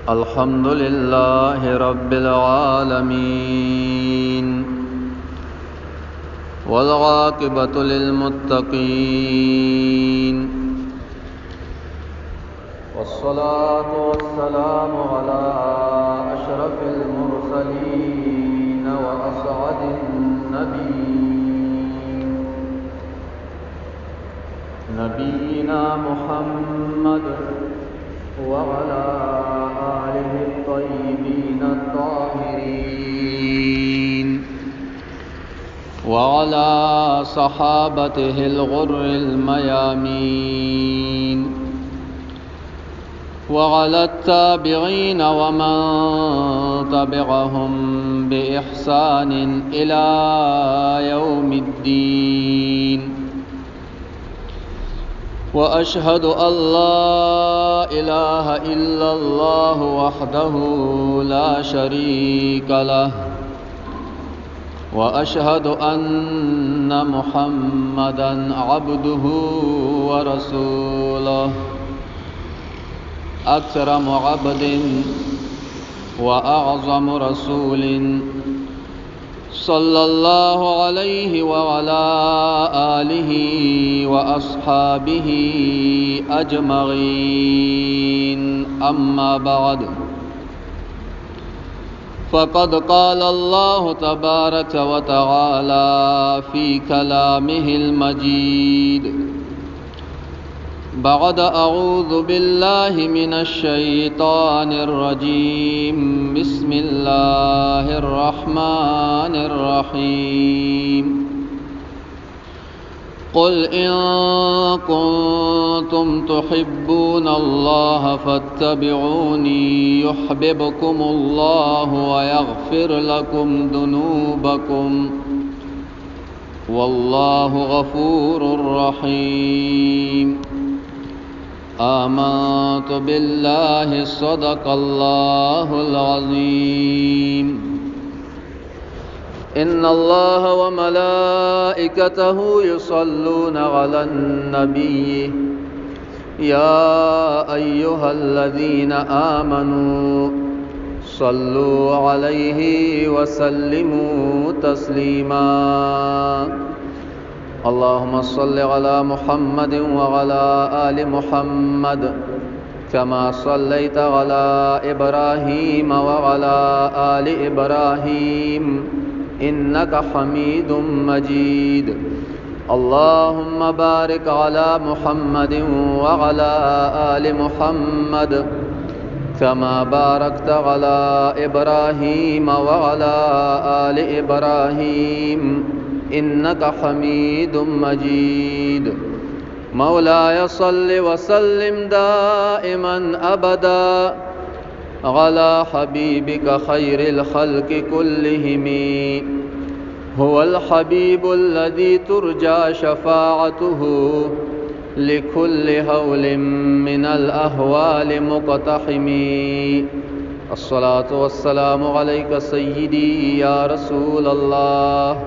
الحمد لله رب العالمين والعاقبة للمتقين والصلاة والسلام على أشرف المرسلين وأسعد النبيين نبينا محمد وعلى آله الطيبين الطاهرين وعلى صحابته الغر الميامين وعلى التابعين ومن تبعهم بإحسان إلى يوم الدين وأشهد أن لا إله إلا الله وحده لا شريك له وأشهد أن محمدًا عبده ورسوله أكرم عبد وأعظم رسول صلى الله عليه وعلى آله وأصحابه أجمعين أما بعد فقد قال الله تبارك وتعالى في كلامه المجيد بعد أعوذ بالله من الشيطان الرجيم بسم الله الرحمن الرحيم قل إن كنتم تحبون الله فاتبعوني يحببكم الله ويغفر لكم ذنوبكم والله غفور رحيم آمنت بالله صدق الله العظيم إن الله وملائكته يصلون على النبي يا أيها الذين آمنوا صلوا عليه وسلموا تسليما اللهم صل على محمد وعلى آل محمد كما صليت على إبراهيم وعلى آل إبراهيم إنك حميد مجيد اللهم بارك على محمد وعلى آل محمد كما باركت على إبراهيم وعلى آل إبراهيم إنك حميد مجيد مولاي صل وسلم دائما أبدا على حبيبك خير الخلق كلهم هو الحبيب الذي ترجى شفاعته لكل هول من الأهوال مقتحم الصلاة والسلام عليك سيدي يا رسول الله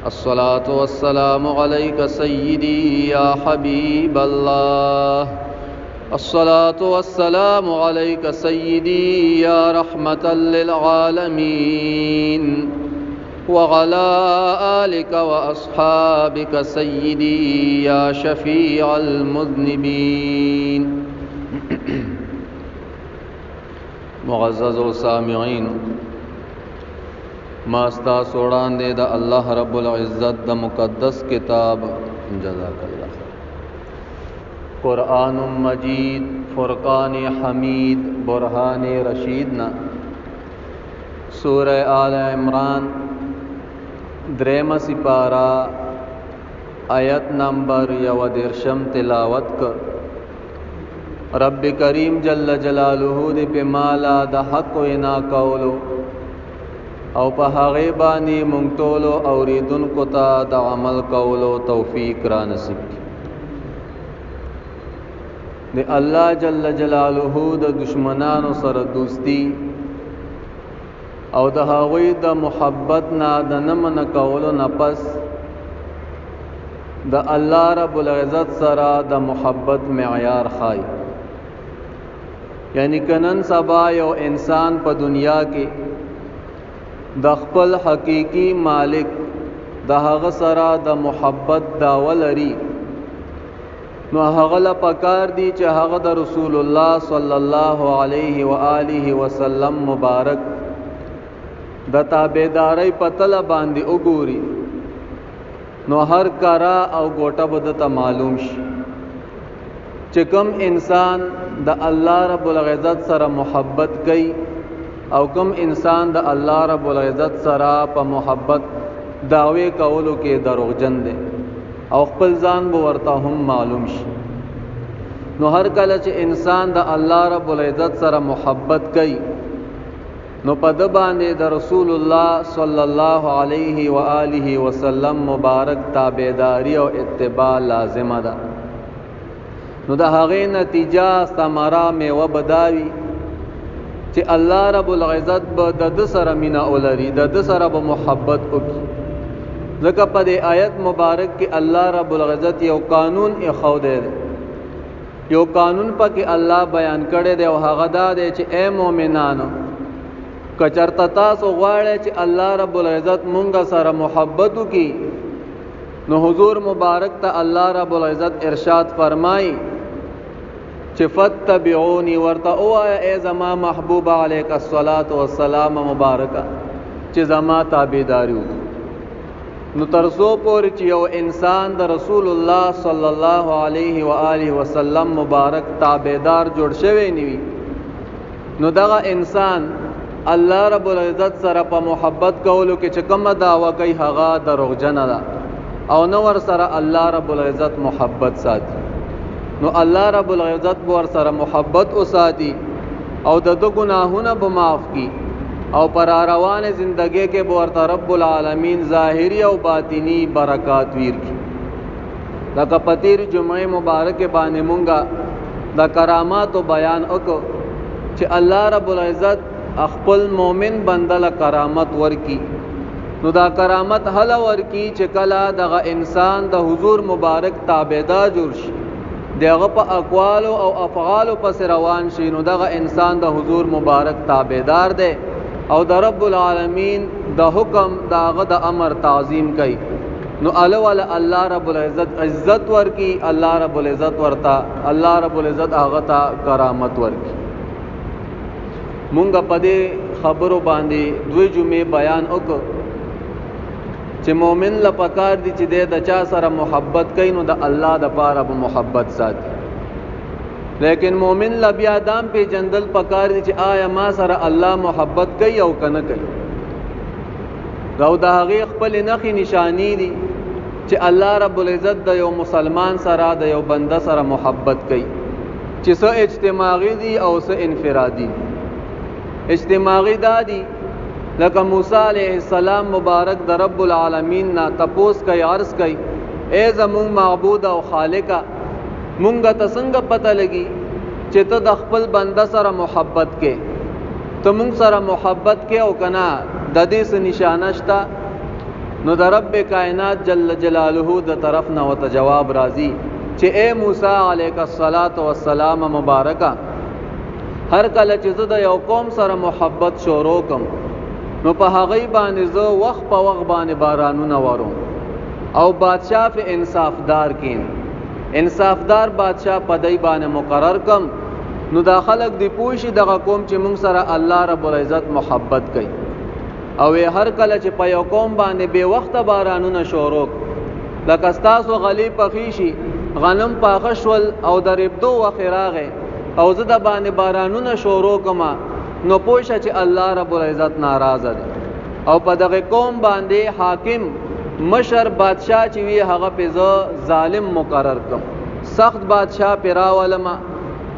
الصلاة والسلام عليك سيدي يا حبيب الله الصلاة والسلام عليك سيدي يا رحمة للعالمين وعلى آلك وأصحابك سيدي يا شفيع المذنبين معزز سامعين ما استاسو وړاندې د الله رب العزت د مقدس کتاب جزاک الله قرآن مجید فرقان حمید برهان رشیدنا سورہ آل عمران دریم سپارہ آیت نمبر 11 تلاوت کر رب کریم جل جلالہ دې په مالا د حق وینا کولو او په هغه باندې مونږ ټول اوریدونکو ته د عمل کولو توفیق را نصیب کړي د الله جل جلاله د دشمنانو سره دوستی او د هغوی د محبت نه د نمن کولو نه پس د الله رب العزت سره د محبت معیار خای یعنی کنن سبا یو انسان په دنیا کې د خپل حقیقی مالک د هغه سره د محبت داول لري، نو هغه لا پکار دی چې هغه د رسول الله صلی الله علیه و آله وسلم مبارک د تابعداري په تل باندې وګوري، نو هر کارا او ګوټه بده ته معلوم شي چې کوم انسان د الله رب العزت سره محبت کوي او کوم انسان د الله رب العزت سره په محبت دعوی کولو کې دروغجن دی او خپل ځان به ورته هم معلوم شي. نو هر کله چې انسان د الله رب العزت سره محبت کوي نو په د باندې د رسول الله صلی الله علیه و آله وسلم مبارک تابعداري او اتباع لازمه ده. نو د هغې نتیجه ثمره میوه بداوي چې الله رب العزت به د ده سره مینه ولري، د ده سره به محبت وکړي. ځکه په دې آیت مبارک کې الله رب العزت یو قانون ایښودی دی، یو قانون پکې الله بیان کړی دی او هغه دا دی چې اے مؤمنانو که چېرته تاسو غواړئ چې الله رب العزت مونږ سره محبت وکړي، نو حضور مبارک ته الله رب العزت ارشاد فرمایي چې فتبعونی، ورته ووایه اے زما محبوب علیک الصلاة والسلام مبارکه چې زما تابعداري وکړي. نو ترڅو پورې چې یو انسان د رسول الله صلی الله علیه و آله وسلم مبارک تابعدار جوړ شوی نه وي، نو دغه انسان الله رب العزت سره په محبت کولو کې چې کومه دعوه کوي هغه دروغجنه ده او نو ور سره الله رب العزت محبت ساتي. نو الله رب العزت به ور سره محبت وساتي او د دو ګناهونه به معاف کړي او پر روان زندگی کې به ورته رب العالمین ظاهری او باطینی برکات ویر کی. لکه پتیر جمعه مبارک باندې مونږه د کرامات او بیان وکړو چې الله رب العزت خپل مؤمن بندل کرامت ورکی. نو دا کرامت هله ورکی چې کله دغه انسان د حضور مبارک تابعدار جوړ شي، دغه په اقوال او افعال پس روان شي، نو دغه انسان د حضور مبارک تابعدار دی او د رب العالمین د حکم داغه د امر تعظیم کوي. نو اول الله رب العزت عزت ورکی، الله رب العزت ورتا الله رب العزت هغه ته کرامت ورکی. مونږ په دې خبرو باندې دوی جمعې بیان وکړو چې مؤمن له پکار دي چې د چا سره محبت کوي نو د الله د پاره به محبت ساتي، لیکن مؤمن له بیا دام په جندل پکار دي چې آیا ما سره الله محبت کوي او کنه کوي. دا د هغې خپل نښې نشانی دي چې الله رب العزت د یو مسلمان سره د یو بنده سره محبت کوي چې څه اجتماعي دي او څه انفرادي دي. اجتماعي دا دي لکه موسی علیہ السلام مبارک د رب العالمین نا تپوس کوي، عرض کوي اے زمون معبود او خالقه مونږ ته څنګه پته لګي چې ته د خپل بنده سره محبت کې، ته مونږ سره محبت کې او کنا د دې څه نشانه شته؟ نو د رب کائنات جل جلاله د طرف نه وته جواب راځي چې اے موسی علیک الصلاۃ والسلام مبارکه هر کله چې زه د یو قوم سره محبت شروع کوم نو په هغه باندې زه وخت په وخت باندې بارانونه وروم او بادشاہ په انصافدار کین، انصافدار بادشاہ په دای باندې مقرر کم. نو دا خلق دی پوښي دغه قوم چې موږ سره الله رب العزت محبت کوي او هر کله چې په یو قوم باندې به وخت بارانونه شروع لکه تاسو غلی پخیشي غنم پاخشول او درېبدو وخراغه او زه د باندې بارانونه شروع کما نو پوښه چې الله رب العزت ناراضه دی او په دغه قوم باندې حاکم مشر بادشاہ چې وی هغه په ظالم مقرر کم، سخت بادشاہ پیراولما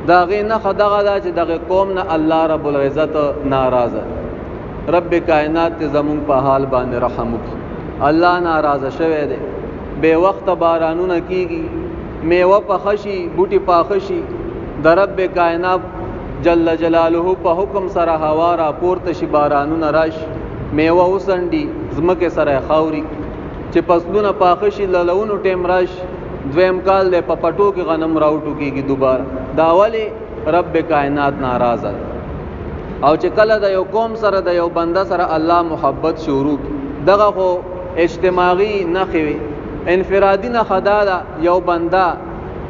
داغه نه خدغه دا چې دغه قوم نه الله رب العزت ناراضه. رب کائنات ته زمون په حال باندې رحم وکړي. الله ناراضه شوی دی، به وخت بارانونه کیږي، میوه پخشي، بوټي پاخشي، د رب کائنات جل جلاله په حکم سره هوا را پورته شي، بارانونه راشي، میوه وسنډي، زمکه سره خاوري چې فصلونه پاخشي، للونو ټیم راشي، دویم کال د پپټو کې غنم راوټو کېږي دوباره. دا ولی رب کائنات ناراضه. او چې کله د یو قوم سره د یو بنده سره الله محبت شروع دغه خو اجتماعي نخې وي، انفرادي نخه دا یو بنده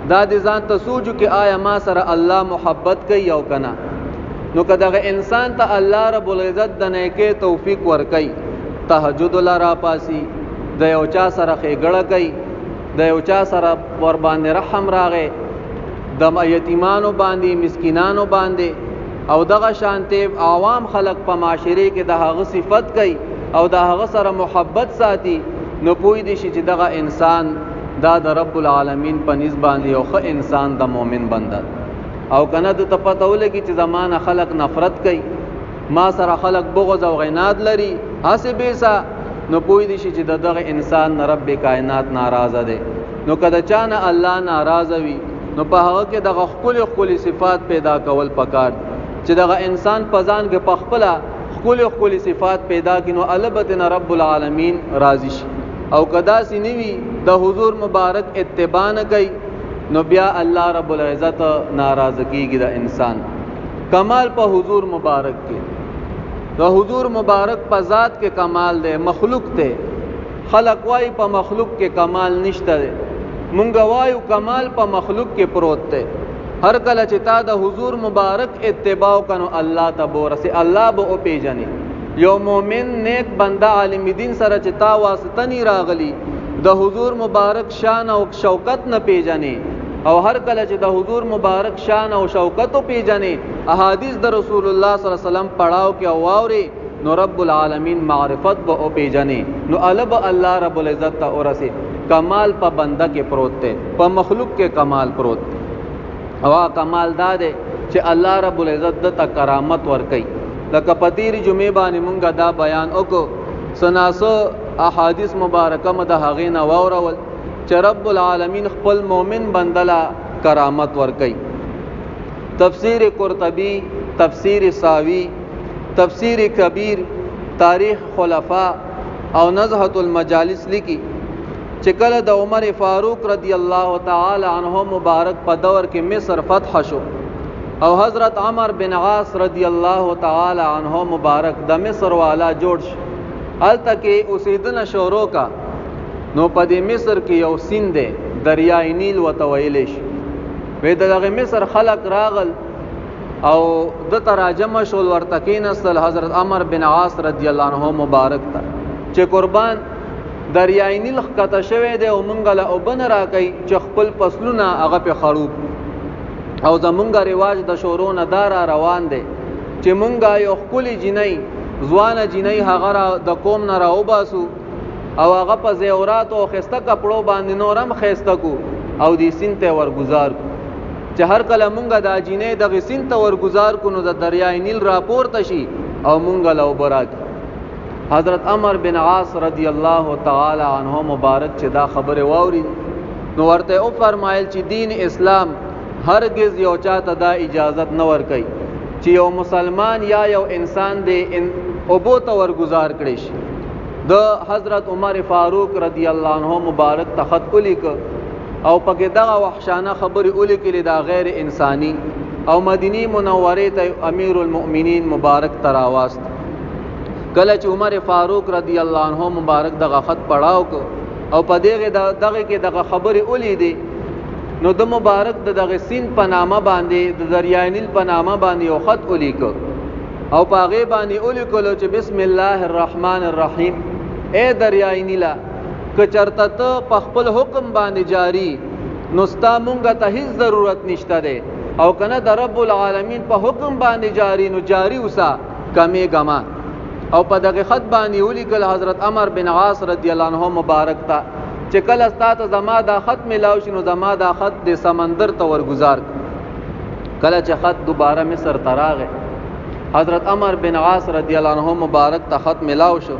دا د ځان ته سوچو کې آیا ما سره الله محبت کوي او کنه. نو که دغه انسان ته الله رب العزت د نیکۍ توفیق ورکوي، تهجد لرا پاسي، د یو چا سره ښېګړه کوي، د یو چا سره ور باندې رحم راغی، د یتیمانو باندې مسکینانو باندې او دغه شانته عوام خلق په معاشره کې د هغه صفت کوي او د هغه سره محبت ساتي، نو پوی دي چې دغه انسان دا د رب العالمین په نسبت باندې یو ښه انسان د مؤمن بنده. او کنه د پته ولګي چې زمانه خلق نفرت کوي، ما سره خلق بغض او عناد لري هسه بیسا، نو پوی دي چې دغه انسان رب کائنات ناراضه دی. نو کله چانه الله ناراضه وي نو په هغه کې دغه خپل صفات پیدا کول پکار چې دغه انسان په ځان کې پخپله خپل صفات پیدا کینو البته رب العالمین راضی شي. او کدا سینوی د حضور مبارک اتباع نه کوي نو بیا الله رب العزت ناراض کیږي د انسان. کمال په حضور مبارک کې، د حضور مبارک په ذات کې کمال دی، مخلوق ته خلق وای په مخلوق کې کمال نشته دی، مونږ وایو کمال په مخلوق کې پروت دی. هر کله چې تا د حضور مبارک اتباع کنو الله ته بورسي، الله به او پیژني. یو مومن نیک بنده عالم دین سره چې تا واسطه نی راغلی د حضور مبارک شان او شوکت نه پیژني، او هر کله چې د حضور مبارک شان او شوکت پیژني، احادیث د رسول الله صلی الله علیه وسلم پڑھاو کې او واوري، نو رب العالمین معرفت به او پیژني، نو الب الله رب العزت ته ورسي. کمال په بنده کې پروت دی، په مخلوق کې کمال پروت دی. او کمال دا دی چې الله رب العزت د کرامت ور کوي. لکه پتیری جمعه باندې مونږه دا بیان وکړو، سناسو احادیث مبارکه مده هغه نه واورول چې رب العالمین خپل مؤمن بندلا کرامت ور کوي. تفسیر قرطبی، تفسیر ساوی، تفسیر کبیر، تاریخ خلفاء او نزهۃ المجالس لیکي چې کله د عمر فاروق رضی الله تعالی عنہ مبارک په دور کې مصر فتح شو او حضرت عمر بن عاص رضی الله تعالی عنہ مبارک د مصر والا جوړ شو، الته کې اوسیدنه شروع کا. نو په دې مصر کې یو سیند دی، دریای نیل وته ویل شي. وې دغه مصر خلق راغل او د تراجم شول ورته کېنستل حضرت عمر بن عاص رضی الله عنه مبارک ته چې قربان دریای نیل ښکته شوی دی او مونږ له اوبن راکوي چې خپل فصلونه هغه په خروب. او زمونږ رواج د شورونه دار روان دی چې مونږه یو خپل جنۍ ځوانه جنۍ هغه د قوم نه راوباسو او هغه په زیورات او خسته کپړو باندې نورم خسته کو او دې سین ته ورگزار کو چې هر کله مونږه د جنۍ د غسین ته ورگزار کو نو د دریای نیل راپورته شي او مونږه له وبراک. حضرت عمر بن عاص رضی الله تعالی عنہ مبارک چې دا خبره واوري نو ورته او فرمایل چې دین اسلام هرگز یو چاته دا اجازت نه ور کوي چې یو مسلمان یا یو انسان دې او بو ته ورگزار کړي شي. د حضرت عمر فاروق رضی الله عنه مبارک تخط الیک او پکې دغه وحشانه خبرې الیکلې دا غیر انسانی او مدینی منوره ته امیر المؤمنین مبارک تراواست. کله چې عمر فاروق رضی الله عنه مبارک دغه خط پڑھاو کو او په دغه کې دغه خبرې الیدې نو د مبارک دغه سین په نامه باندې د دریای نیل په نامه باندې یو خط الیک او پاغه باندې الیکلو چې بسم الله الرحمن الرحیم، اے دریای نیلا که چرته ته په خپل حکم باندې جاری نو ستا مونږ ته هیڅ ضرورت نشته ده، او کنه د رب العالمین په حکم باندې جاری نو جاری وسا کمی گما. او په دغه خط باندې ولیکل حضرت عمر بن عاص رضی الله عنه مبارک ته چې کله ستاسو زما دا خط ملاو شنو زما دا خط د سمندر ته ورگزار. کله چې خط دوباره مصر ته راغی حضرت عمر بن عاص رضی الله عنه مبارک ته خط ملاو شو،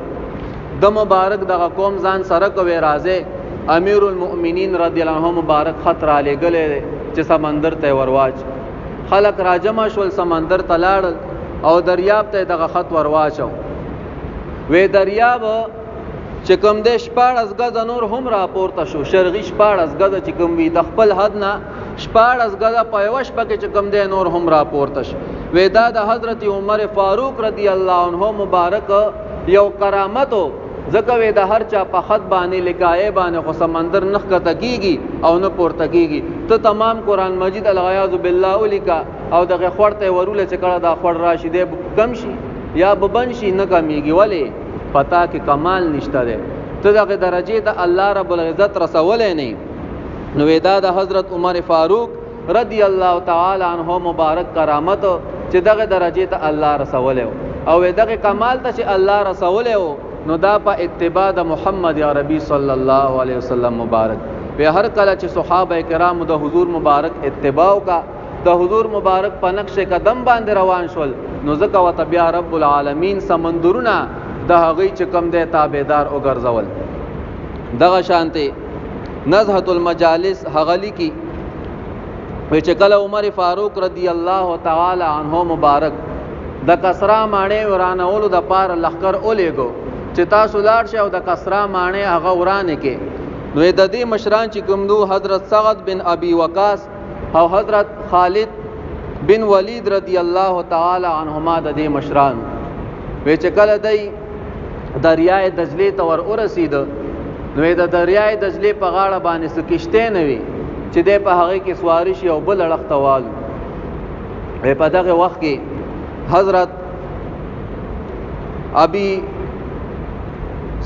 د مبارک دغه قوم ځان سره کوي راځي امیر المؤمنین رضی الله عنه مبارک خط را لګلې چې سمندر ته ورواچ. خلق راجمع شول سمندر ته لاړل او دریاب ته دغه خط ورواچو. وې دریاب چې کوم د 14 غز نور هم را پورته شو، شرقي 14 غز چې کوم وي د خپل حد نه 14 غزا په یو شپه کې چې کوم دی نور هم را پورته شي. ودا د حضرت عمر فاروق رضی الله عنه مبارک یو کرامتو ځکه وې د هر چا په خط باندې لکایې باندې خو سمندر نخ کته کیږي او نه پورته کیږي. ته تمام قرآن مجید الغیاذ بالله ولیکا او دغه خورته ورول چې کړه دا خور راشده کم شي یا ببن شي نه کمیږي. ولی پتا کې کمال نشته ده، ته دغه درجه د الله رب العزت رسولې نه. نو ودا د حضرت عمر فاروق رضی الله تعالی عنہ مبارک کرامت چې دغه درجه ته الله رسولې او دغه کمال ته چې الله رسولې نو دا په اتباع د محمد عربي صلی الله علیه وسلم مبارک. په هر کله چې صحابه کرام د حضور مبارک اتباع کا د حضور مبارک په نقش قدم باندې روان شول نو ځکه وت بیا رب العالمین سمندرونه د هغه چې کم دی تابعدار او ګرځول. دغه شانته نزهۃ المجالس هغلی کی چې کله عمر فاروق رضی الله تعالی عنہ مبارک د کسرا مانې ورانولو د پار لخر اولېګو چې تاسو لاړ شئ او د کسرا مانې هغه ورانه کې نو د دې مشران چې کوم دو حضرت سعد بن ابي وقاص او حضرت خالد بن ولید رضی الله تعالی عنهما د دې مشران وی چې کله دای دریای دجله ته ور ورسید نو د دریای دجله په غاړه باندې سکشته نه وی چې د په هغه کې سواری شي او بل لړختوال. په دغه وخت کې حضرت ابي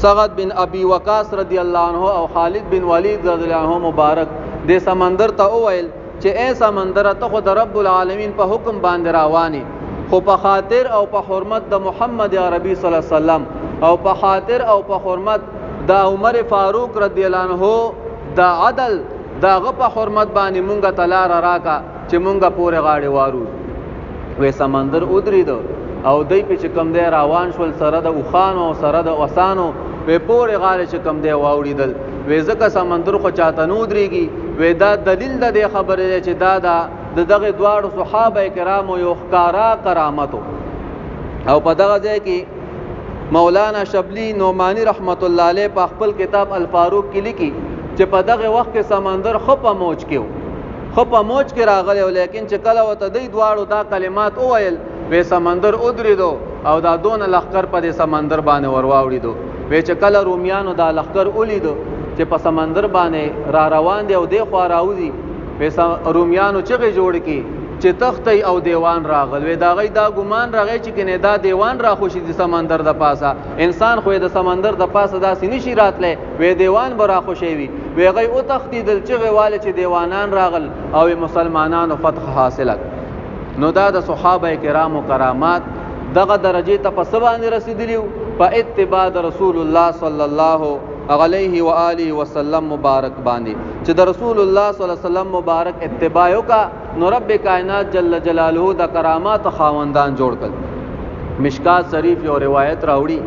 سعد بن ابي وقاص رضی الله عنه او خالد بن ولید رضی الله عنه مبارک د سمندر ته وویل چې اے سمندر ته خو د رب العالمین په حکم باندې رواني خو په خاطر او په حرمت د محمد عربي صلی الله علیه وسلم او په خاطر او په حرمت د عمر فاروق رضی الله عنه د عدل داغه په حرمت باندې مونږه تلار راکا چې مونږه پورې غاړي وارو. وې سمندر ودرید او دای په چې کم دی روان شول سره د اوخانو سره د وسانو په پورې غاړي چې کم دی واوړیدل. وې ځکه سمندر خو چاته نو دريږي. وې دا دلیل د دې خبرې چې دا دغه دواړو صحابه کرامو یو ښکارا کرامتو. او په دغه ځای کې مولانا شبلی نعمانی رحمت الله علیه په خپل کتاب الفاروق کې لیکي چې په دغه وخت کې سمندر خپه موج کې راغلی لیکن چې کله وته دی دواړو دا کلمات اویل وې سمندر ودریدو او دا دون لخر په سمندر باندې ورواوړیدو. وې چې کله رومیانو دا لخر ولیدو چې په سمندر باندې را روان دی او دی خو راوځي وې رومیانو چغې جوړ کی چې تختی او دیوان راغل. وې دا غي دا ګمان راغی چې کنه دا دیوان را خوشي د سمندر د پاسه انسان خو د سمندر د پاسه داسې نشي راتله وې دیوان برا خوشي وي. وې غي او تختی دل چغې والے چې دیوانان راغل او مسلمانانو فتح حاصله. نو دا د صحابه کرامو کرامات دغه درجه ته په سبانه رسیدلیو په اتباع رسول الله صلی الله علیه و آله وسلم مبارک باندې چې د رسول الله صلی الله علیه وسلم مبارک اتباع وکا نو رب کائنات جل جلاله د کرامات خاوندان جوړ کړ. مشکات شریف یو روایت راوړي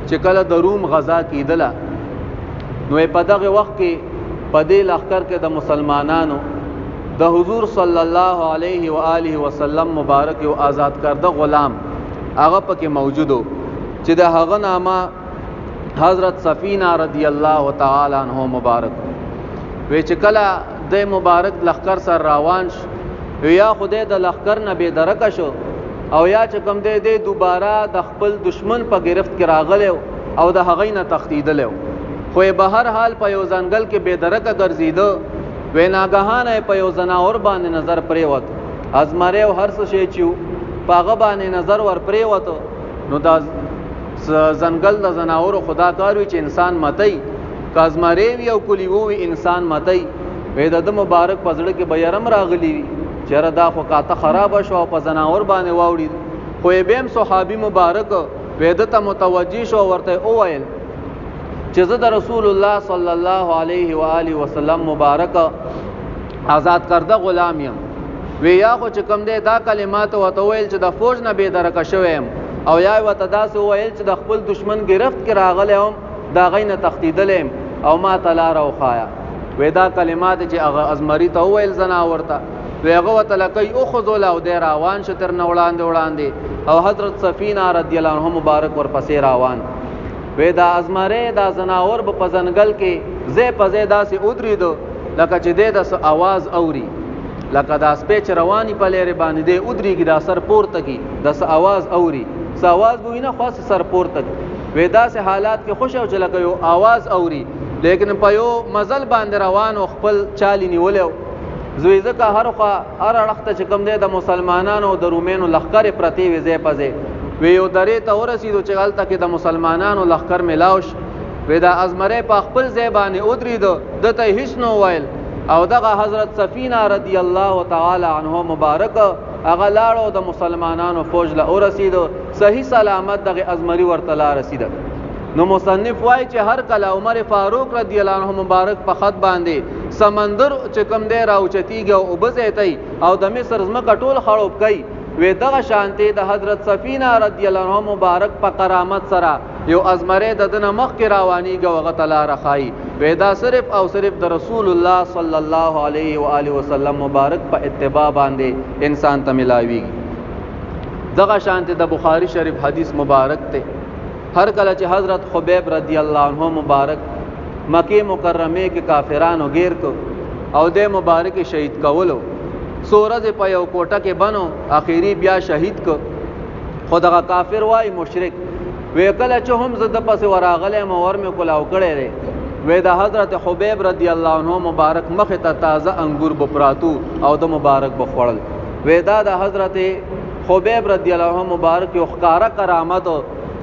چې کله د روم غزا کیدله نو په دغه وخت کې په دې لخر کې د مسلمانانو د حضور صلی الله علیه و آله وسلم مبارک یو آزاد کرده غلام هغه پکې موجودو چې د هغه نامه حضرت سفینہ رضی الله تعالی عنہ مبارک. وی چې کله د مبارک لخر سره روان شو یا خدای د لخر نه به درکه شو او یا چې کوم دی دوباره د خپل دشمن په گرفت کې راغلی او د هغې نه تښتیدلی خو به هر حال په یو ځنګل کې به درکه ګرځېده. وی ناګهانه په یو زناور باندې نظر پریوت ازمری او هر څه شی چې په هغه باندې نظر ور پریوت نو دا زنګل د زناورو خدا کار وي چې انسان متي کازمری وی او کلی وی انسان متي. وې د مبارک پزړه کې بیرم راغلی وي چې دا خو کاته خراب شو په زناور باندې واوړي. خو بهم صحابي مبارک وې د متوجي شو ورته اوایل چې زه د رسول الله صلی الله علیه و آله وسلم مبارک آزاد کرده غلام یم. وی یا خو چې کوم دی دا کلمات وته ویل چې د فوج نه به درکه شوم او یا وته داسې ویل چې د خپل دشمن گرفت کې راغلی هم دا غي نه تښتیدلم او ما تلار او خایا. وی دا کلمات چې هغه ازمری ته ویل زناور ته وی هغه وته لکۍ اخذل او دی روان شو تر نه وړاندې او حضرت سفینہ رضی الله عنها مبارک ورپسې روان. وی دا ازمری دا زناور په ځنګل کې زې په زې داسې ودرېدو لکه چې د آواز اوري لکه دا سپی چې رواني په لرې باندې دی ودرېږي دا سر پورته کی د آواز اوري څه آواز به وي نه خاص سر پورته وې داسې حالات کې خوش او چې لکه یو آواز اوري لیکن په یو مزل باندې روان او خپل چالي نیولی زوی ځکه هر خوا هر اړخ ته چې کوم دی د مسلمانانو د رومینو لښکرې پرتې وې ځای په ځای وی یو درې ته ورسېدو چې هلته کې د مسلمانانو لښکر میلاو شو وی دا ازمری په خپل ځای باندې ودرېده ده ته هېڅ نه وویل او دغه حضرت سفینه رضی الله تعالی عنه مبارک هغه لاړو د مسلمانانو فوج له ورسېدو صحیح سلامت دغه ازمری ورته لا رسېده نو مصنف وایي چې هر کله عمر فاروق رضی الله عنه مبارک په خط باندې سمندر چې کوم دی راوچتېږي او اوبه زیاتی او د مصر ځمکه ټول خړوب کوي وی دغه شانتې د حضرت سفینه رضی الله عنه مبارک په کرامت سره یو ازمری د دنه مخکې روانېږي او هغه ته لاره ښایي وی دا صرف او صرف د رسول الله صلی الله علیه و آله وسلم مبارک په اتباع باندې انسان ته ملاویږي دغه شانتې د بخاری شریف حدیث مبارک ته هر کله چې حضرت خبیب رضی الله عنه مبارک مکه مکرمه کې کافرانو گیر کو او د مبارک شهید کولو سورج په یو کوټه کې بنو اخیری بیا شهید کو خدغه کافر وای مشرک وی کله چې هم زده پس وراغله مور مې کلاو کړي ری وی د حضرت خبیب رضی الله عنه مبارک مخ ته تازه انګور بپراتو او د مبارک بخوړل وی دا د حضرت خبیب رضی الله عنه مبارک یو ښکارا کرامت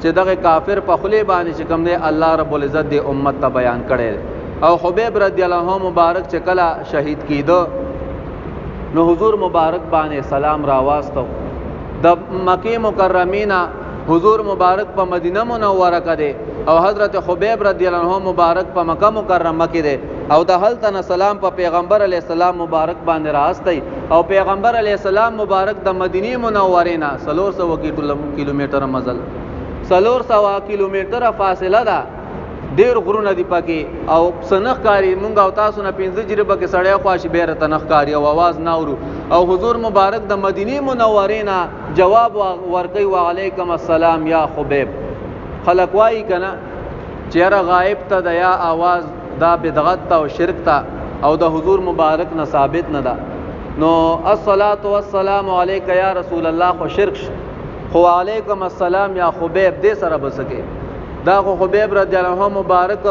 چې دغه کافر په خلی باندې چې کوم دی الله رب العزت د امت ته بیان کړي او خبیب رضی الله عنه مبارک چې کله شهید کیدو نو حضور مبارک باندې سلام را واستو د مکه مکرمینا حضور مبارک په مدینه منوره کې او حضرت خبیب رضی الله عنه مبارک په مکه مکرمه کې دی او د هلته سلام په پیغمبر علی السلام مبارک باندې راستي او پیغمبر علی السلام مبارک د مدینه منوره نه 300 کیلومتر مزل 300 کیلومتر فاصله ده ډیر غرونه دی پکې او سنخ کاری مونږ او تاسو نه 15 جریبه کې سړی خواشي بیره تنخ کاری او आवाज ناورو او حضور مبارک د مدینه منوره نه جواب ورکوي وعلیکم السلام یا خبیب خلق وای کنه چیرې غائب ته د یا आवाज دا بدعت او شرک ته او د حضور مبارک نه ثابت نه ده نو الصلاۃ والسلام علیک یا رسول الله خو شرک خو علیکم السلام یا خبیب دې سره بسکه دا خو خبیب رضی الله عنه مبارک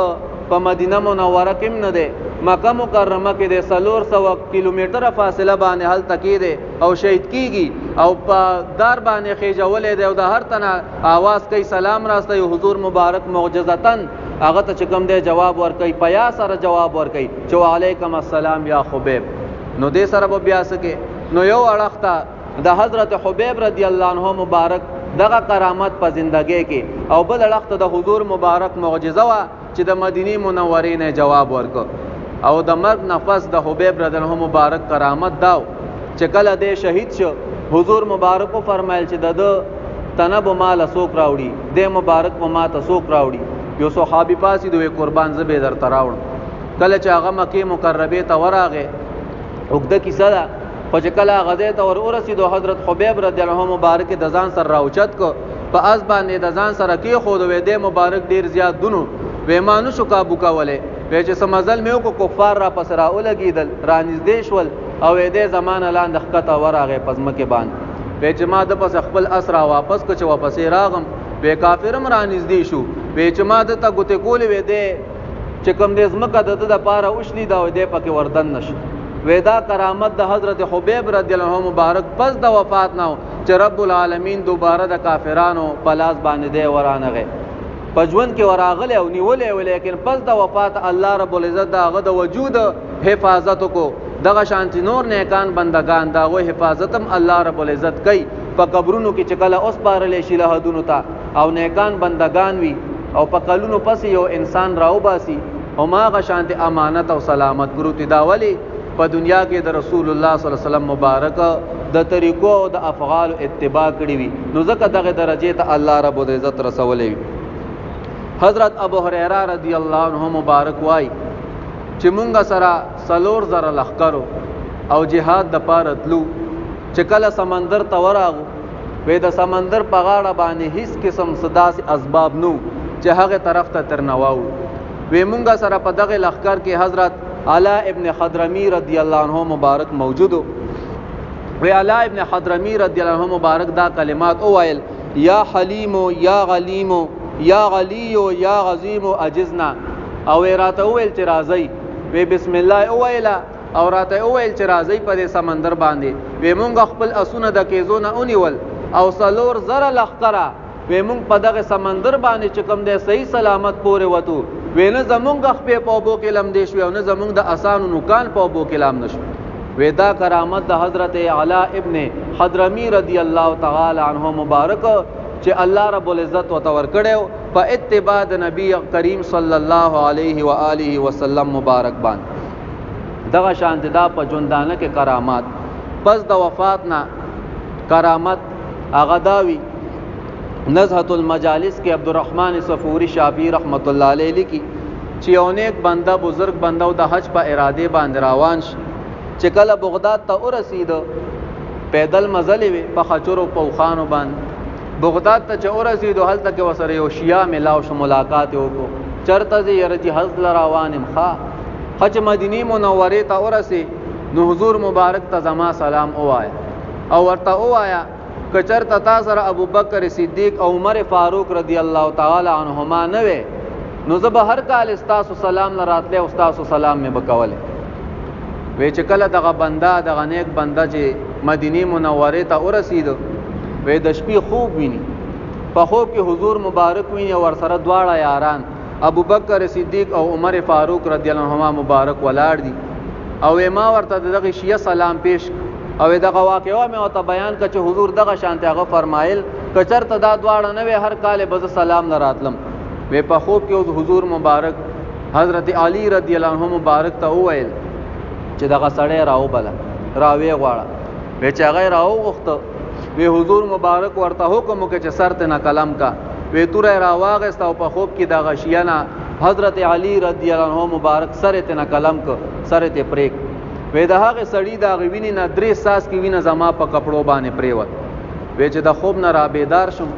په مدینه منوره کې نه ده مکه مکرمه کې ده 300 کیلومتر فاصله باندې حل تکي ده او شهید کیږي او په دار باندې خېجولې ده او د هر تنه आवाज کوي سلام راسته حضور مبارک معجزتن هغه ته کوم ده جواب ور کوي پیا سره جواب ور کوي چې علیکم السلام یا خبیب نو دې سره بیا سکه نو یو اړخته د حضرت خبیب رضی الله عنه مبارک دغه کرامت په زندګۍ کې او بل اړخته د حضور مبارک معجزه وا چې د مدینه منورې نه جواب ورک او د مرګ نفس د حبیب رضی الله مبارک کرامت داو چې کله د شهید شو حضور مبارک فرمایل چې د تنب مال سوک راوړي د مبارک په ما ته سوک راوړي یو صحابي پاسي دوی قربان زبې در تراوړ کله چې هغه مکه مکرمه ته ورغه وګد کیسه ده خو چې کله غزه ته ورسېدو حضرت خبیب رضی الله عنه مبارک د ځان سره راوچت کو په از باندې د ځان سره کې خو د دې مبارک ډیر زیات دونو وېمانو شو کابو کولې په چې سمزل مې کو کفار را پس را ولګیدل را نږدې شول او دې زمانه لاندې خطه ورغه پزمکه باندې په چې ما د پس خپل اسرا واپس کو چې واپس راغم په کافرم را نږدې شو په چې ما د ته ګوتې کولې وې دې چې کوم دې زمکه د پاره اوښلی دا دې پکې وردن نشو ودا کرامت د حضرت خبیب رضی الله عنه مبارک پس د وفات نو چې رب العالمین دوباره د کافرانو پلاس باندې دی ورانغه پجوند کې وراغله او نیولې ولیکن پس د وفات الله رب العزت دغه د وجود حفاظت کو دغه شانتی نور نیکان بندگان دغه حفاظتم الله رب العزت کوي په قبرونو کې چې کله اوس بارلې شي له حدونو ته او نیکان بندگان وي او په کلونو پس یو انسان راو باسي او ماغه شانتی امانت او سلامت ګروتی داولي په دنیا کې د رسول الله صلی الله علیه وسلم مبارک د طریقو او د افعال اتباع کړی وي نو ځکه دغه درجه ته الله رب العزت رسولې وي حضرت ابو هريره رضی الله عنه مبارک وای چې مونږ سره 3000 لخرو او جهاد د پاره تلو چې کله سمندر ته ورغو وې د سمندر په غاړه باندې هیڅ قسم صداس اسباب نو چې هغه طرف ته ترنواو وې مونږ سره په دغه لخر کې حضرت علا ابن خضرمی رضی الله عنه مبارک موجودو وی علا ابن حضرمی رضی اللہ عنہ مبارک دا کلمات اوائل یا حلیم یا غلیم یا غلی یا غزیم اجزنا او راته اویل چې راځي وی بسم الله اویلا او راته اویل چې راځي په سمندر باندې وی مونږ خپل اسونه د کېزونه اونیول او سلور زره لخرا وی مونږ په دغه سمندر باندې چې کوم دی صحیح سلامت پورې وته وی نه زمونږ خپې په اوبو کې لم دی شو او نه زمونږ د اسانو نوکان په اوبو کې لام نشو وی دا کرامت د حضرت علا ابن حضرمی رضی الله تعالی عنہ مبارک چې الله رب العزت وتور کړو په اتباع د نبی کریم صلی الله علیه و آله وسلم مبارک باندې دغه شانت دا په ژوندانه کې کرامات پس د وفات نه کرامت اغداوی نزهۃ المجالس کې عبدالرحمن صفوری شافعی رحمت الله علیه لیکي چې یو نیک بنده بزرگ بنده د حج په اراده باندې روان شي چې کله بغداد ته ورسید پیدل مزلې وي په خچرو په خوانو باندې بغداد ته چې ورسید هلته کې وسره یو شیعه ملاو شو ملاقات وکړو چرته زی رجی حج روانم ښا حج مدینه منوره ته ورسید نو حضور مبارک ته زما سلام اوایا او ورته اوایا کچرته تا سره ابو بکر صدیق او عمر فاروق رضی الله تعالی عنهما نه وي نو زه به هر کال استاسو سلام نه راتله او استاسو سلام می بکوله وی چې کله دغه بنده دغه نیک بنده چې مدینه منوره ته ورسید وی د شپې خوب ویني په خوب کې حضور مبارک ویني او ورسره دواړه یاران ابو بکر صدیق او عمر فاروق رضی الله عنهما مبارک ولاړ دي او ما ورته دغه شیعه سلام پیش او دغه واقعا مې او ته بیان کړ چې حضور دغه شانته هغه فرمایل کچرته دا دواړه نه هر کال به سلام نه راتلم وی په خوب کې حضور مبارک حضرت علی رضی الله عنه مبارک ته وویل چې دغه سړی راو بل راوي غواړه وی چې هغه راو غوښته وی حضور مبارک ورته حکم وکړ چې سر ته نه کلم کا وی تور راواغست او په خوب کې د غشیانا حضرت علی رضی الله عنه مبارک سر ته نه کلم ک سر ته پریک وی د هغه سړی د غوینې نه درې ساس کې وینه زما په کپړو باندې پریوت وی چې د خوب نه را بیدار شم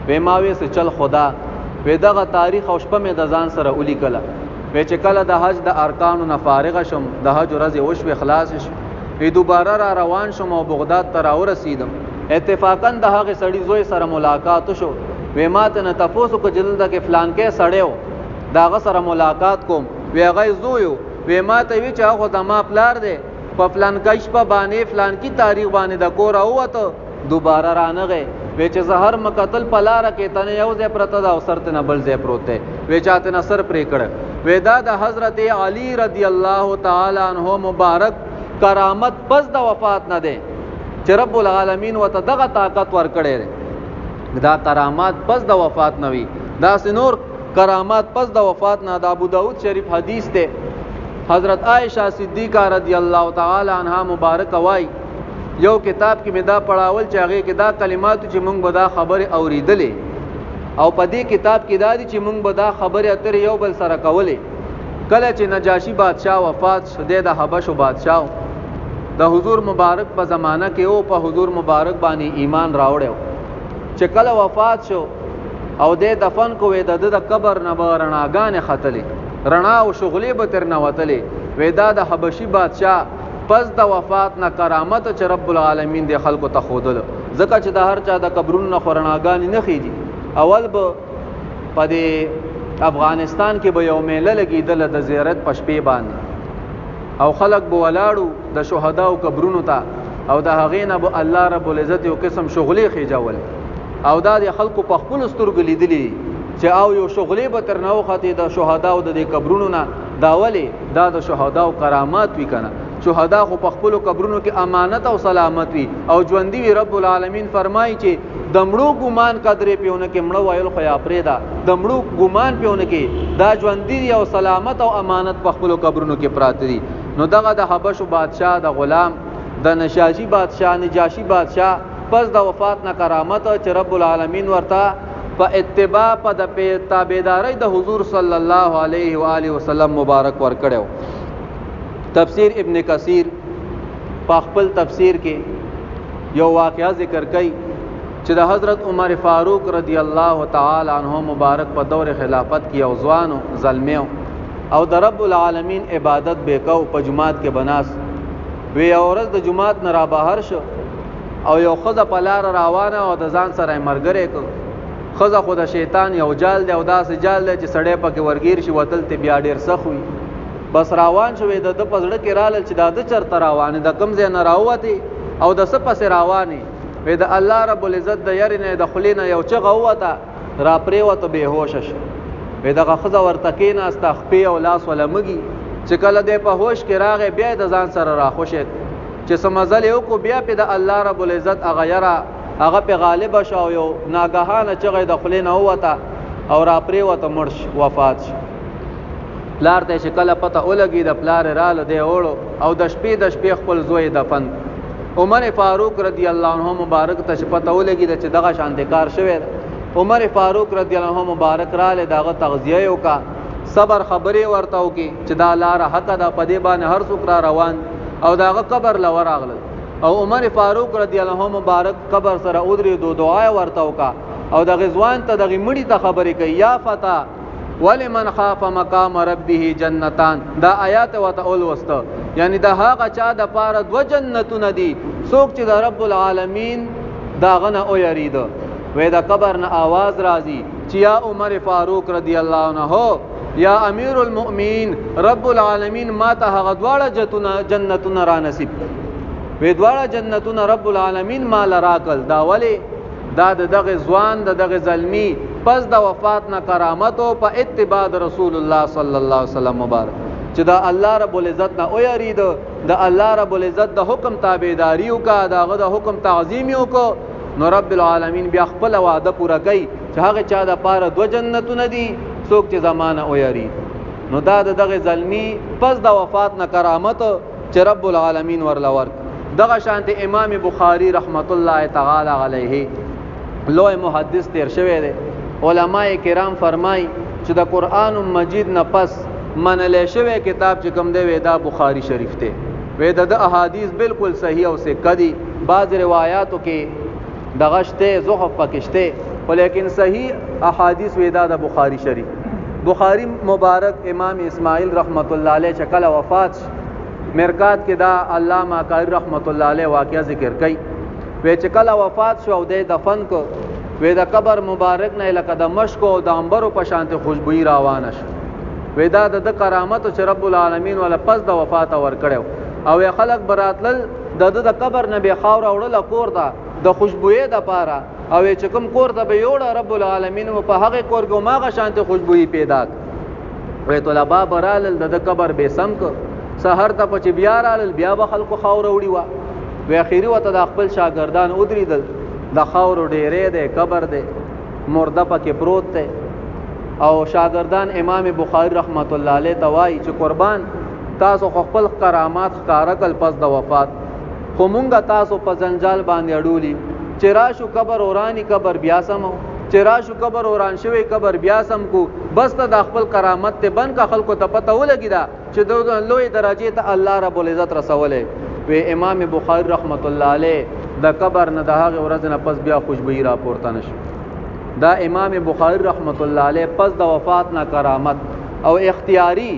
وی ما وی سه چل خدا وی دغه تاریخ او شپه مې د ځان سره اولی کله وی چې کله د حج د ارکانو نه فارغ شم د حج ورځ وشو خلاص شم وی دوباره را روان شم او بغداد ته راورسیدم اتفاقا د هغه سړی زوی سره ملاقات شو وی ماته نه تاسو کو جلد کې فلان کې سړیو داغه سره ملاقات کوم وی هغه زویو وی ماته وی چې هغه د ما پلار دی په فلان کښ په باندې فلان کی تاریخ باندې د کور اوته دوباره رانغه وی چې زهر مقتل پلار کې تنه یو ځای پرته دا سرته نه بل ځای پروت وی چاته نصر پرې کړ وی دا د حضرت علی رضی الله تعالی عنہ مبارک کرامت پس د وفات نه ده چې رب العالمین وته دغه طاقت ور کړي دا کرامات پس د وفات نه وی دا سنور کرامات پس د وفات نه د ابو داود شریف حدیث ته حضرت عائشہ صدیقہ رضی الله تعالی عنها مبارک وای یو کتاب کې مدا پڑھاول چې هغه کې دا کلمات چې مونږ به دا خبره اوریدلې او په دې کتاب کې دا دي چې مونږ به دا خبره اتر یو بل سره کولې کله چې نجاشی بادشاہ وفات شوه د حبشو بادشاہ د حضور مبارک په زمانہ کې او په حضور مبارک باندې ایمان راوړیو چې کله وفات شو او د دفن کوې د قبر نه رڼاګانې ختلې رڼا او شغلې به تر نه وتلې وېدا د حبشي بادشاہ پس د وفات نه کرامت چې رب العالمین د خلکو ته خودل ځکه چې د هر چا د قبرونو نه خورناګانې نه خېږي اول به په دې افغانستان کې به یو میله لګېدله د زیارت په شپې باندې او خلک به ولاړو د شهداو قبرونو ته او د هغې نه به الله رب العزت یو قسم شغلې خېجول او دا د خلکو په خپلو سترګو لیدلي چې او یو شغلې به تر نه وختې د شهداو د دې قبرونو نه دا ولې دا د شهداو کرامات وي که نه شهدا خو په خپلو قبرونو کې امانت او سلامت وي او ژوندي وي رب العالمین فرمایي چې د مړو ګمان قدرې پیونه کې مړه ویل خو یا پرېږده د مړو ګمان پیونه کې دا ژوندي دي او سلامت او امانت په خپلو قبرونو کې پراته دي نو دغه د حبشو بادشاه د غلام د نجاشي بادشاه پس د وفات نه کرامت چې رب العالمین ورته په اتباع په د تابعدارۍ د حضور صلی الله علیه و آله وسلم مبارک ور کړو تفسیر ابن کثیر په خپل تفسیر کې یو واقعا ذکر کوي چې د حضرت عمر فاروق رضی الله تعالی عنہ مبارک په دور خلافت کې یو ځوانو زلمیو او د رب العالمین عبادت به کو په جماعت کې بناس وی اورز د جمعات نه را بهر شو او یو خزه په لار روانه او د ځان سره مرګره کو خزه خو د شیطان یو جال دی او داسې جال دی چې سړی پکې ورګیر شي وتل ته بیا ډیر سخت وي بس روان شوې د پزړه کې رالل چې د چرته روانه د کمزې نه راوتی او د سپس روانه وې د الله رب العزت د يرنه د خلینه یو چغه وته را پریوته به هوش شي وې دغه خزه ورته کې نه استخپی او لاس ولمږي چې کله د په هوش کې راغې بیا د ځان سره را خوشید چې سمزل یو کو بیا په د الله رب العزت هغه یرا هغه په غالب شو یو ناګهانه چغه د خلینه وته او را پریوته مرش وفات شي پلار ته شکل پته ولګي د پلار رااله دی وړو او د شپې خپل زوی دفن عمر فاروق رضی الله عنه مبارک ته پته ولګي چې دغه شان د کار شوی عمر فاروق رضی الله عنه مبارک رااله دغه تغذیه وکا صبر خبري ورته وکي چې دا لار حق ده په دې باندې هر څوک را روان او دغه قبر لور راغله او عمر فاروق رضی الله عنه مبارک قبر سره ودري دو دعا ورته وکا او د غزوان ته دغه مړی ته خبرې کوي یا فتا ولمن خاف مقام ربه جنتان دا آیات وته ولوسته یعنی دا هغه چا د پاره دو جنتونه دي څوک چې د رب العالمین دا غنه او یرید وې دا قبر نه आवाज راځي چې یا عمر فاروق رضی الله عنه یا امیر المؤمنین رب العالمین ما ته هغه دواړه جنتونه را نصیب وې دواړه جنتونه رب العالمین مال راکل دا ولی دا دغه ځوان دغه زلمی پس د وفات نه کرامت او په اتباع رسول الله صلی الله علیه وسلم مبارک چې دا الله رب العزت نه او یرید د الله رب العزت د حکم تابعداري وکا دغه د حکم تعظیم وکړو نو رب العالمین بیا خپل وعده پوره کوي چې هغه چا د پاره دو جنتونه دي څوک چې زمانہ او یرید نو دا دغه زلمی پس د وفات نه کرامت چې رب العالمین ورلور دغه شانت امام بخاری رحمت الله تعالی علیه لوی محدث تیر شوی دی علماء کرام فرمای چې د قران مجید نه پس منل شوی کتاب چې کوم دی دا بخاری شریف دی وې د احادیث بالکل صحیح او صحیح دي بعض روایتو کې دغشته زخف پکشته ولیکن صحیح احادیث ودا د بخاری شریف بخاری مبارک امام اسماعیل رحمت الله علیه شکل وفات مرکات کې دا علامہ قاری رحمت الله علیه واقعا ذکر کړي وې چې کله وفات شو او د دفن کو وې د قبر مبارک نه لکه د مشک او د انبرو په شانته خوشبوئی روانه شو وې دا د کرامت چې رب العالمین ولا پس د وفات ور کړو او خلق براتل د قبر نه به خاور اورل کور دا د خوشبوئی د پاره او چې کوم کور ته به یوړه رب العالمین په هغه کور کې ماغه شانته خوشبوئی پیدا وې طلبه برال د قبر به سم کو سحر ته په بیا رال بیا به خلکو خاور وړي وا و اخیری وته د خپل شاګردان ودریدل د خاور ډېرې ده قبر ده مرده پکې پروت ده او شاګردان امام بخاری رحمت الله علیه توای چې قربان تاسو خپل کرامات ښکارا کل پس د وفات خو مونږه تاسو په زنجال باندې اډولی چې راشو قبر اورانی قبر بیا سمو چې راشو قبر اوران شوی قبر بیا سم کو بس ته د خپل کرامت ته بن کا خلکو ته پته ولګی دا چې د لوی درجه ته الله رب العزت رسوله و امام بخاری رحمت الله علیه د قبر نه د هغه ورځ نه پس بیا خوشبوئی را پورته نشو دا امام بخاری رحمت الله علیه پس د وفات نه کرامت او اختیاری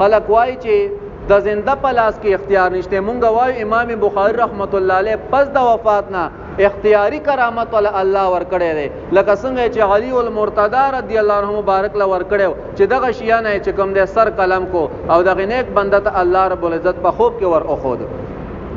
خلق وای چې د زنده پلاس کې اختیار نشته مونږ وای امام بخاری رحمت الله علیه پس د وفات نه اختیاری کرامت ول الله ور کړی دی لکه څنګه چې علی المرتضی رضی الله عنه مبارک ل ور کړو چې دغه شیانه چې کوم د سر قلم کو او دغه نیک بنده ته الله رب العزت په خوب کې ور اخود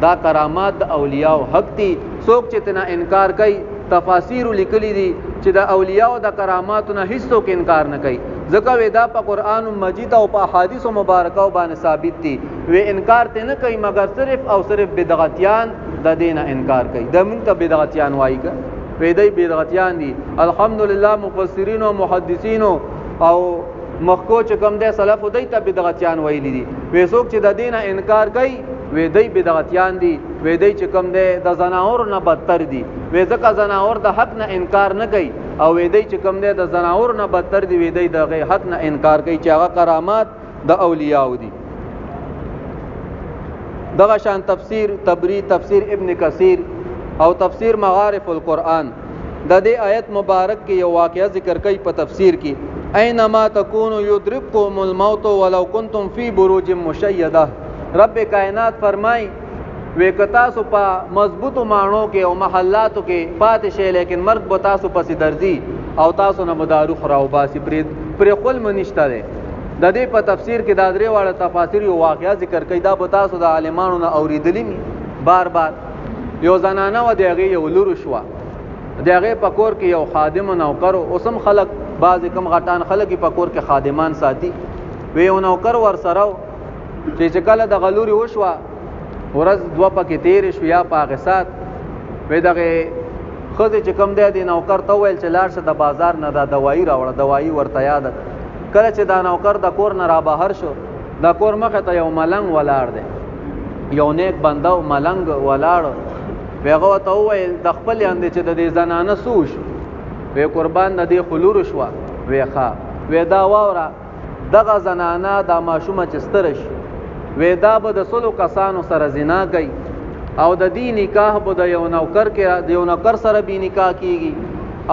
دا کرامات د اولیاء حق دي څوک چې تنا انکار کوي تفاسیر لیکلي دي چې د اولیاء د کراماتونو هیڅوک انکار نه کوي ځکه ودا په قران مجید او په احادیث مبارکه باندې ثابت دي و انکار ته نه کوي مگر صرف او صرف بدعتيان د دین انکار کوي د موږ ته بدعتيان وایي کا وېدای بدعتيان دي الحمدلله مفسرین او محدثین او مخکو چې کوم د سلف دوی ته بدعتيان ویلي دي وې څوک چې د دین انکار کوي وېدای بدعتيان دي وېدای چې کوم د زناور نه بدتر دي وې ځکه زناور د حق نه انکار نه کوي او وېدای چې کوم د زناور نه بدتر دي وېدای د حق نه انکار کوي چې هغه کرامات د اولیاء دي دغه شان تفسیر تبری تفسیر ابن کثیر او تفسیر مغارف القرآن د دې آیت مبارک کې یو واقعہ ذکر کوي په تفسیر کې اينما تکونوا يدرككم الموت ولو كنتم في بروج مشيده رب کائنات فرمای وی که تاسو په مضبوطو ماڼو کې او محلاتو کې پاتې شئ لیکن مرګ به تاسو پسې درځي او تاسو نه به دا روح راوباسي پرې خپل منشته دی. د دې په تفسیر کې دا درې واړه تفاسیر یو واقعه ذکر کوي. دا به تاسو د عالمانو نه اورېدلي مي بار بار. یو زنانه وه، د هغې یو لور شوه، د هغې په کور کې یو خادم و نوکر و. اوس هم خلک بعضې کم غټان خلک یې په کور کې خادمان ساتي. وی یو نوکر ورسره و چې کله دغه لورې وشوه ورځ دوه پکې تېرې شو یا په هغې سات، وی دغې ښځې چې کوم دی دې نوکر ته وویل چې لاړ شه د بازار نه دا دوایي راوړه. دوایي ورته یاده. کله چې دا نوکر د کور نه را بهر شو، د کور مخې ته یو ملنګ ولاړ دی، یو نیک بنده و ملنګ ولاړ. وی هغه ورته وویل د خپلې اندې چې د دې زنانه څه وشو؟ وی قربان د دې خو لور شوه. وی ښه. وی دا واوره دغه زنانه دا ماشومه چې ستره شي، وی دا به د 100 کسانو سره زنا کوي او د دې نکاح به د یو نوکر سره بې نکاح کیږي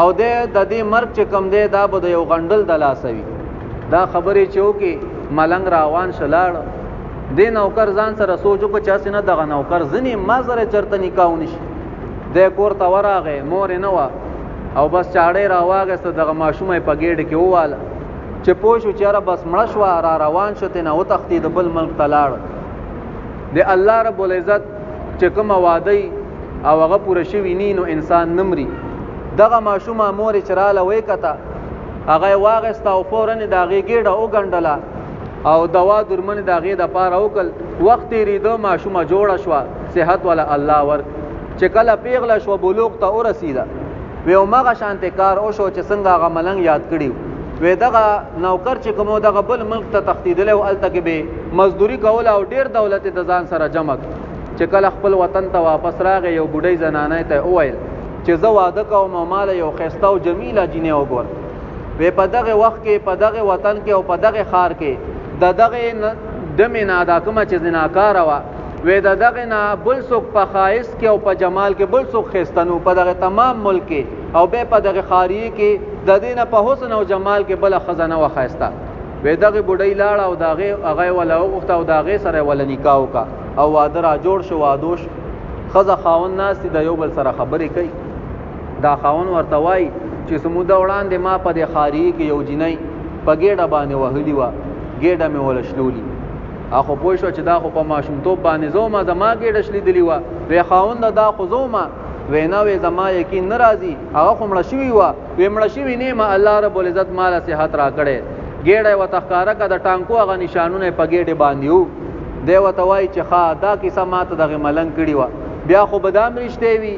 او د دې مرګ چې کم دی دا به د یو غنډل د لاسه وي. دا خبرې چې وکړي ملنګ راوان شه لاړ. دې نوکر ځان سره سوچ وکړه چې هسې نه دغه نوکر ځنې ما سره چېرته نکاح ونشي. دی کور ته ورغی، مور یې نه وه او بس چاړی راواغېسته، دغه ماشومه یې په ګېډه کې وواله چې پوه شو چې یاره بس مړه شوه، را روان شو، ترېنه وتښتېد، بل ملک ته لاړ. د الله رب العزت چې کومه وعده او هغه پوره شوي نی نو انسان نه مري. دغه ماشومه مور یې چې راله ویې کته، هغه یې واغېسته او فوراً یې د هغې ګېډه وګنډله او دوا درمنې د هغې دپاره وکړل. وخت تېرېده، ماشومه جوړه شوه، صحت والا الله ورک. چې کله پیغله شوه بلوغ ته ورسېده، وی همغه شانتې کار وشو چې څنګه هغه ملنګ یاد کړي و. وی دغه نوکر چې کوم دغه بل ملک ته تښتېدلی و، هلته کې به مزدوري کوله او ډېر دولت یې د ځان سره جمع کړ. چې کله خپل وطن ته واپس راغی، یو بوډۍ زنانه ته وویل چې زه واده کوم او ماله یو ښایسته او جمیله جینۍ وګوره. وی په دغه وخت کې په دغه وطن کې او په دغه ښار کې د دغې دمې نه دا کومه چې زناکاره وه، وی د دغې نه بل څوک په ښایست کې او په جمال کې بل څوک ښایسته نه په دغه تمام ملک کې او بیا په دغه ښاریې کې د دې نه په حسن او جمال کې بله ښځه نه وه ښایسته. وی دغې بوډۍ لاړه او د هغه یې وله وغوښته او د هغې سره یې وله نکاح وکړه او واده را جوړ شو، واده شو. ښځه خاوند ناست دي د یو بل سره خبرې کوي. دا خاوند ورته وایي چې څه موده وړاندې ما په دې ښاریې کې یو جینۍ په ګېډه باندې وهلې وه، ګېډه مې وله شلولي. خو پوه شوه چې دا خو په ماشومتوب باندې زومه، زما ګېډه شلېدلې وه. وی خاونده دا خو زومه. وی نه، وی زما یقین نه راځي، هغه خو مړه شوي وه. وی مړه شوي نه یم، الله رب العزت ماله صحت را کړی. ګېډه یې ورته ښکاره کړه، د ټانکو هغه نشانونه یې په ګېډې باندې وو. دی ورته وایي چې ښه دا کیسه ما ته دغې ملنګ کړې وه. بیا خو به دا هم رښتې وي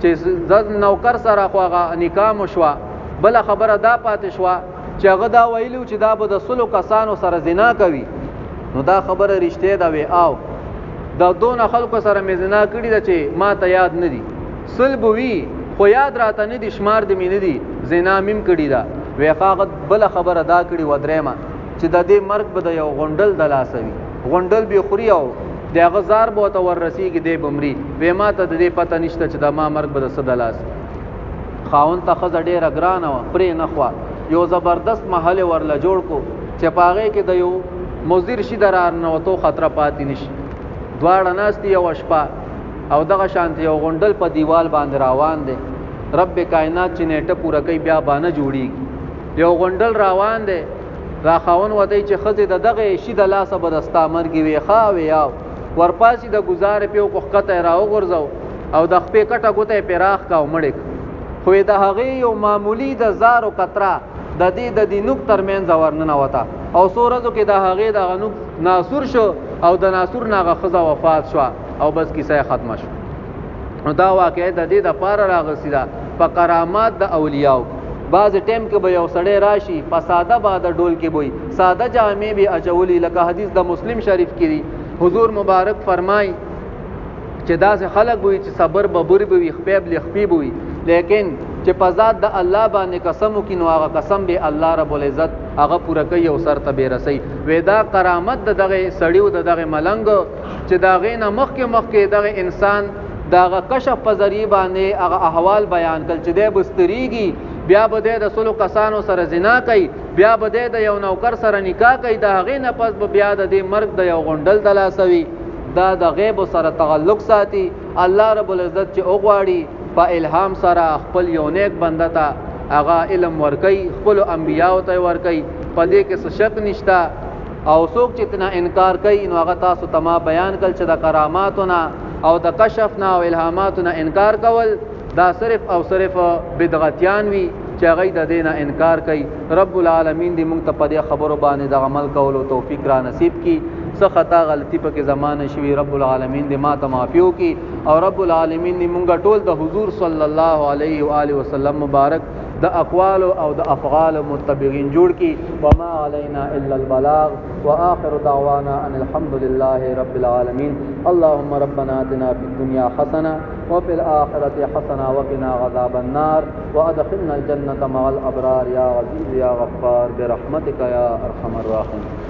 چې زه نوکر سره خو هغه نکاح مو شوه. بله خبره دا پاتې شوه چې هغه دا ویلي و چې دا به د 100 کسانو سره زنا کوي. نو دا خبره رښتې ده. وی او د دونه خلکو سره مې زنا کړې ده چې ما ته یاد نه دي. 100 به وي خو یاد راته نه دي، شمار دې مې نه دي، زنا مې هم کړې ده. وی هغه بله خبره دا کړې وه درېیمه چې د دې مرګ به د یو غونډل د لاسه وي. غونډل به خوري او د هغه زار به ورته وررسېږي، دی به مري. وی ما ته د دې پته نشته چې د ما مرګ به د څه د لاس. خاوند ته ښځه ډېره ګرانه وه، پرې نه خوا. یو زبردست محل یې ورله جوړ کړو چې په هغې کې د یو مضر شي د راننوتو خطره پاتې نشي. دواړه ناست یوه شپه او دغه شانتې یو غونډل په دیوال باندې روان دی. رب کائنات چې نیټه پوره کوي بیا بانه جوړېږي. یو غونډل روان دی. دا خاوند وتی چې ښځې د دغې شي د لاسه به د ستا مرګې وې. ښه وې یاو ورپاسې د ګزارې پې وکړو، ښکته یې راوغورځو او د خپې کټه ګوته یې پرې راښکه او مړې کړه. خو د هغې یو معمولي د زارو قطره د دې د دینوک ترمنځه ورننوته او څو ورځو کې د هغې دغه نوک ناسور شو او د ناسور نه هغه ښځه وفات شوه او بس کیسه یې ختمه شوه. نو دا واقعه د دې دپاره راغلې ده په کرامات د اولیاو. بعض ټیم کې به یو سړی راشي په ساده باده ډول کې وي، ساده جامې به اچولي، لکه حدیث د مسلم شریف کې دی. حضور مبارک فرمای چې داسې خلک وي چې صبر ببر به وي، خپې به خپې به وي، لیکن چې په ذات د الله باندې قسم وکړي نو هغه قسم به الله رب العزت هغه پوره کوي او سر ته به رسي. وې دا کرامت د دغه سړی او د دغه ملنګ چې دا غې نه مخکې دغه انسان دغه کشف په ذریعہ باندې هغه احوال بیان کړ چې د بستریږي، بیا به د 100 کسانو سره زنا کوي، بیا به د یو نوکر سره نکاح کوي، د هغې نه پس به بیا د دې مرګ د یو غونډل د لاسوي. دا د غیب سره تعلق ساتي. الله رب العزت چې اوغواړي په الهام سره خپل یو نیک بنده ته هغه علم ورکي، خپل انبیاء ته ورکي، په دې کې څه شک نشته. او څوک چې تنا انکار کوي نو هغه تاسو ته ما بیان کړ چې د کراماتونه او د کشفنا او الهاماتونه انکار کول دا صرف او صرف بدعتيان وي چې هغه د دینه انکار کوي. رب العالمین دې موږ ته په دې خبرو باندې د عمل کولو توفیق را نصیب کړي. څه خطا غلطی په کې زمانه شوي رب العالمین دې ما ته معافي وکړي او رب العالمین دې موږ ټول د حضور صلی الله علیه و آله وسلم مبارک د اقوال او د افعال متبعين جوړ کی. وما علينا الا البلاغ واخر دعوانا ان الحمد لله رب العالمين. اللهم ربنا آتنا في الدنيا حسنه وفي الاخره حسنه وقنا عذاب النار وادخلنا الجنه مع الابرار يا عزيز يا غفار برحمتك يا ارحم الراحمين.